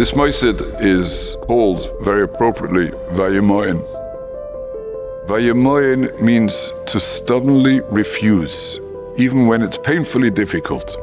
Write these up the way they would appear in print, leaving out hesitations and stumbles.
This moisid is called, very appropriately, Vayemoyen. Vayemoyen means to stubbornly refuse, even when it's painfully difficult.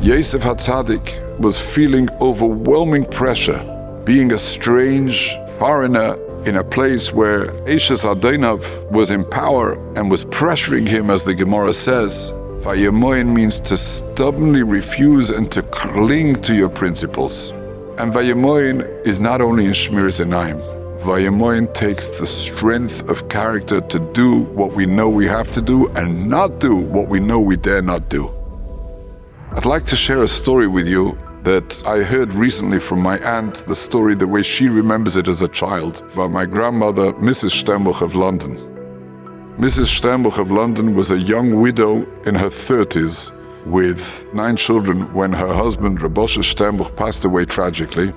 Yosef HaTzadik was feeling overwhelming pressure, being a strange foreigner in a place where Eshes Adonov was in power and was pressuring him, as the Gemara says. Vayemoyen means to stubbornly refuse and to cling to your principles. And Vayemoyen is not only in Shmiras Einayim. Vayemoyen takes the strength of character to do what we know we have to do and not do what we know we dare not do. I'd like to share a story with you that I heard recently from my aunt, the story the way she remembers it as a child, about my grandmother, Mrs. Sternbuch of London. Mrs. Sternbuch of London was a young widow in her 30s with 9 children when her husband, Rabosha Sternbuch, passed away tragically,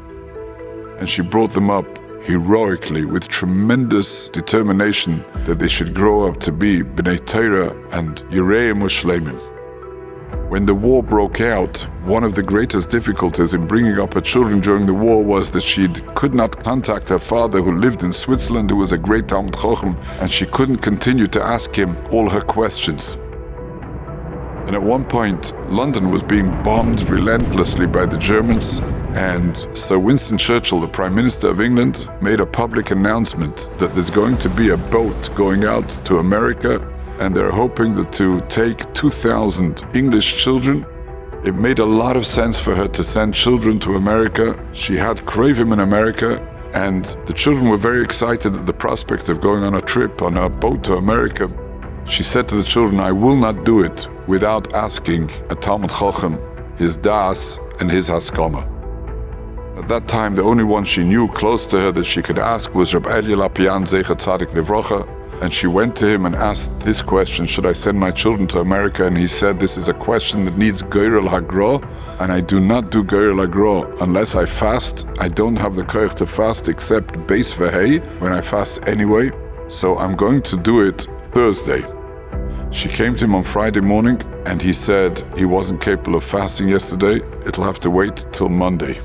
and she brought them up heroically with tremendous determination that they should grow up to be B'nai Torah and Yireim Ushleimim. When the war broke out, one of the greatest difficulties in bringing up her children during the war was that she could not contact her father, who lived in Switzerland, who was a great Talmud Chacham, and she couldn't continue to ask him all her questions. And at one point, London was being bombed relentlessly by the Germans, and Sir Winston Churchill, the Prime Minister of England, made a public announcement that there's going to be a boat going out to America, and they're hoping that to take 2,000 English children. It made a lot of sense for her to send children to America. She had Krovim in America, and the children were very excited at the prospect of going on a trip on a boat to America. She said to the children, "I will not do it without asking a Talmud Chacham his das and his haskama." At that time, the only one she knew close to her that she could ask was Reb Elia Lapian Zecher Tzadik Livrocha, and she went to him and asked this question: should I send my children to America? And he said, "This is a question that needs Geirel Hagro, and I do not do Geirel Hagro unless I fast. I don't have the koich to fast except Beis Vehei, when I fast anyway, so I'm going to do it Thursday." She came to him on Friday morning, and he said he wasn't capable of fasting yesterday. It'll have to wait till Monday.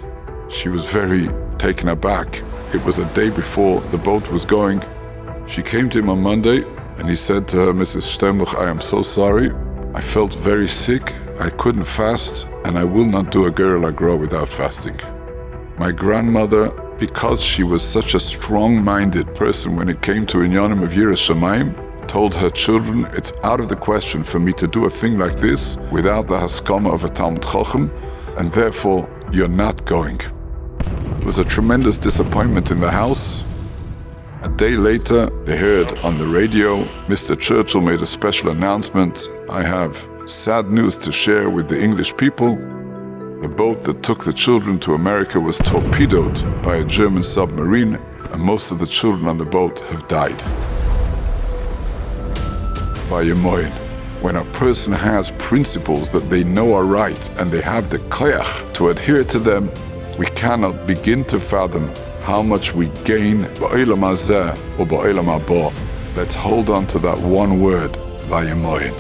She was very taken aback. It was a day before the boat was going. She came to him on Monday, and he said to her, "Mrs. Sternbuch, I am so sorry. I felt very sick. I couldn't fast, and I will not do a Geirel Hagro without fasting." My grandmother, because she was such a strong-minded person when it came to Inyanim of Yiras Shamayim, told her children, "It's out of the question for me to do a thing like this without the haskama of a Talmud Chacham, and therefore you're not going." It was a tremendous disappointment in the house. A day later, they heard on the radio, Mr. Churchill made a special announcement: "I have sad news to share with the English people. The boat that took the children to America was torpedoed by a German submarine, and most of the children on the boat have died." Vayemoyen. When a person has principles that they know are right and they have the koyach to adhere to them, we cannot begin to fathom how much we gain ba'olam hazeh or ba'olam haba. Let's hold on to that one word, Vayemoyen.